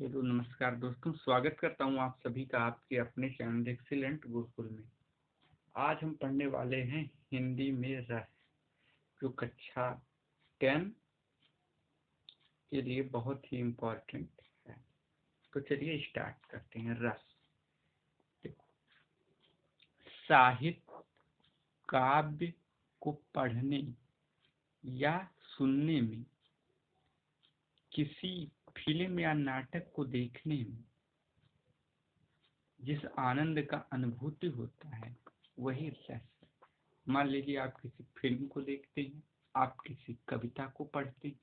Hello नमस्कार दोस्तों, स्वागत करता हूं आप सभी का आपके अपने चैनल एक्सीलेंट गुरुकुल में। आज हम पढ़ने वाले हैं हिंदी में रस, जो कक्षा 10 के लिए बहुत ही इम्पोर्टेंट है। तो चलिए स्टार्ट करते हैं। रस देखो, साहित्य काव्य को पढ़ने या सुनने में, किसी फिल्म या नाटक को देखने में जिस आनंद का अनुभूति होता है वही रस है। मान लीजिए आप किसी फिल्म को देखते हैं, आप किसी कविता को पढ़ते हैं,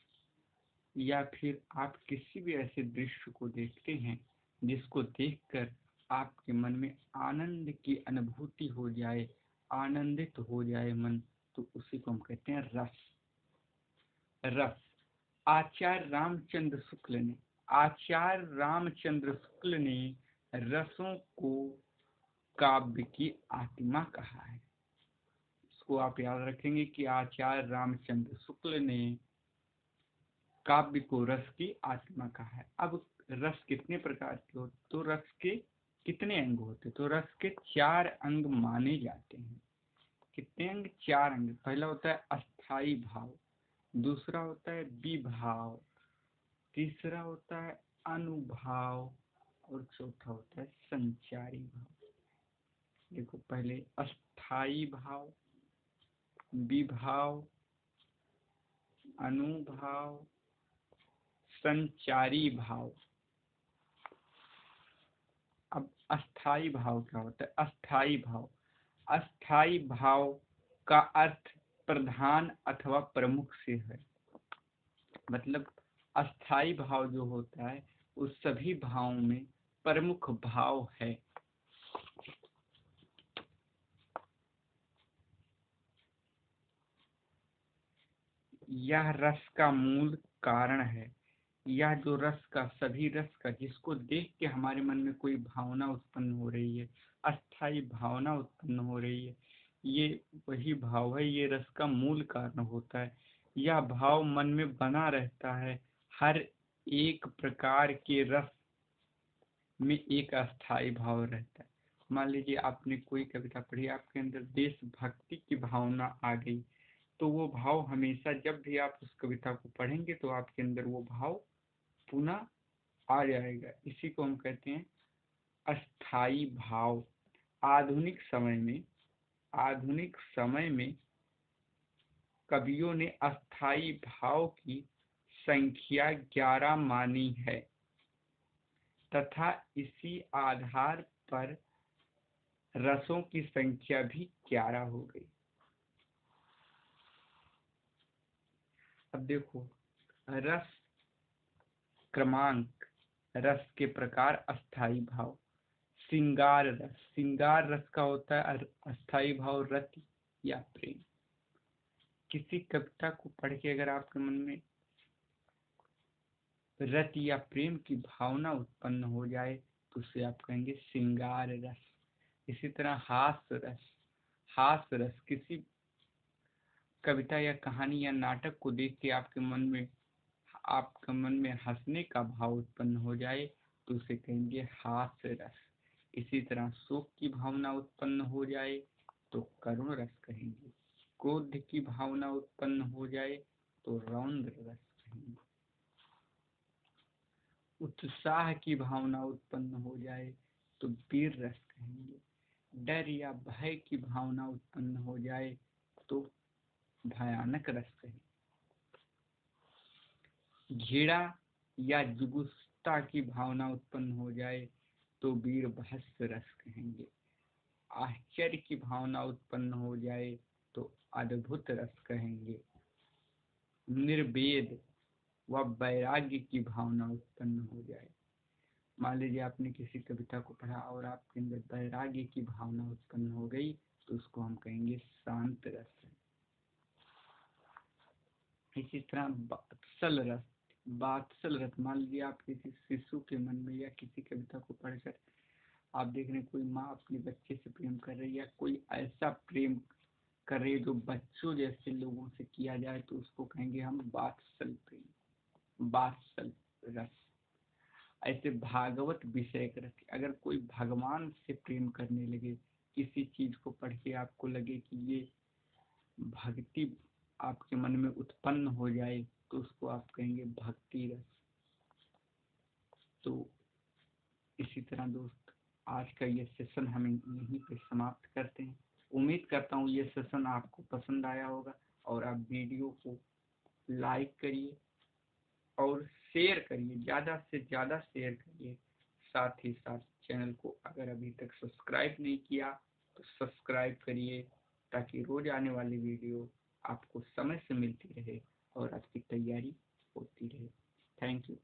या फिर आप किसी भी ऐसे दृश्य को देखते हैं जिसको देखकर आपके मन में आनंद की अनुभूति हो जाए, आनंदित हो जाए मन, तो उसी को हम कहते हैं रस। रस आचार्य रामचंद्र शुक्ल ने रसों को काव्य की आत्मा कहा है। इसको आप याद रखेंगे कि आचार्य रामचंद्र शुक्ल ने काव्य को रस की आत्मा कहा है। अब रस कितने प्रकार के होते, तो रस के कितने अंग होते, तो रस के 4 अंग माने जाते हैं। कितने अंग? 4 अंग। पहला होता है अस्थाई भाव, दूसरा होता है विभाव, तीसरा होता है अनुभाव और चौथा होता है संचारी भाव। देखो, पहले अस्थाई भाव, विभाव, अनुभाव, संचारी भाव। अब अस्थाई भाव क्या होता है? अस्थाई भाव का अर्थ प्रधान अथवा प्रमुख से है। मतलब अस्थाई भाव जो होता है उस सभी भावों में प्रमुख भाव है। यह रस का मूल कारण है। यह जो सभी रस का, जिसको देख के हमारे मन में कोई भावना उत्पन्न हो रही है, अस्थाई भावना उत्पन्न हो रही है, ये वही भाव है, ये रस का मूल कारण होता है। यह भाव मन में बना रहता है। हर एक प्रकार के रस में एक अस्थाई भाव रहता है। मान लीजिए आपने कोई कविता पढ़ी, आपके अंदर देशभक्ति की भावना आ गई, तो वो भाव हमेशा, जब भी आप उस कविता को पढ़ेंगे तो आपके अंदर वो भाव पुनः आ जाएगा। इसी को हम कहते हैं अस्थाई भाव। आधुनिक समय में कवियों ने अस्थाई भाव की संख्या 11 मानी है तथा इसी आधार पर रसों की संख्या भी 11 हो गई। अब देखो, रस क्रमांक, रस के प्रकार, अस्थाई भाव। श्रृंगार रस का होता है अस्थाई भाव रति या प्रेम। किसी कविता को पढ़ के अगर आपके मन में रति या प्रेम की भावना उत्पन्न हो जाए तो उसे आप कहेंगे श्रृंगार रस। इसी तरह हास रस किसी कविता या कहानी या नाटक को देख के आपके मन में हंसने का भाव उत्पन्न हो जाए तो उसे कहेंगे हास्य रस। इसी तरह शोक की भावना उत्पन्न हो जाए तो करुण रस कहेंगे। क्रोध की भावना उत्पन्न हो जाए तो रौद्र रस कहेंगे। उत्साह की भावना उत्पन्न हो जाए तो वीर रस कहेंगे। डर या भय की भावना उत्पन्न हो जाए तो भयानक रस कहेंगे। घृणा या जुगुप्सा की भावना उत्पन्न हो जाए तो वीरभस्य रस कहेंगे। आश्चर्य की भावना उत्पन्न हो जाए तो अद्भुत रस कहेंगे। निर्वेद व वैराग्य की भावना उत्पन्न हो जाए, मान लीजिए आपने किसी कविता को पढ़ा और आपके अंदर वैराग्य की भावना उत्पन्न हो गई तो उसको हम कहेंगे शांत रस। इसी तरह बात्सल रस, मान लीजिए आप किसी शिशु के मन में या किसी कविता को पढ़कर आप देख रहे हैं कोई माँ अपने बच्चे से प्रेम कर रही है, या कोई ऐसा प्रेम कर रही है जो बच्चों जैसे लोगों से किया जाए तो उसको कहेंगे हम बात्सल रस। ऐसे भागवत विषय कर रखे। अगर कोई भगवान से प्रेम करने लगे, किसी चीज को पढ़ के आपको लगे कि ये भक्ति आपके मन में उत्पन्न हो जाए, तो उसको आप कहेंगे भक्ति रस। तो इसी तरह दोस्त, आज का ये सेशन हम यहीं पे समाप्त करते हैं। उम्मीद करता हूँ ये सेशन आपको पसंद आया होगा, और आप वीडियो को लाइक करिए और शेयर करिए, ज़्यादा से ज़्यादा शेयर करिए। साथ ही साथ चैनल को अगर अभी तक सब्सक्राइब नहीं किया तो सब्सक्राइब करिए, ताकि रोज आने वाली वीडियो आपको समय से मिलती रहे और आपकी तैयारी होती रहे। Thank you.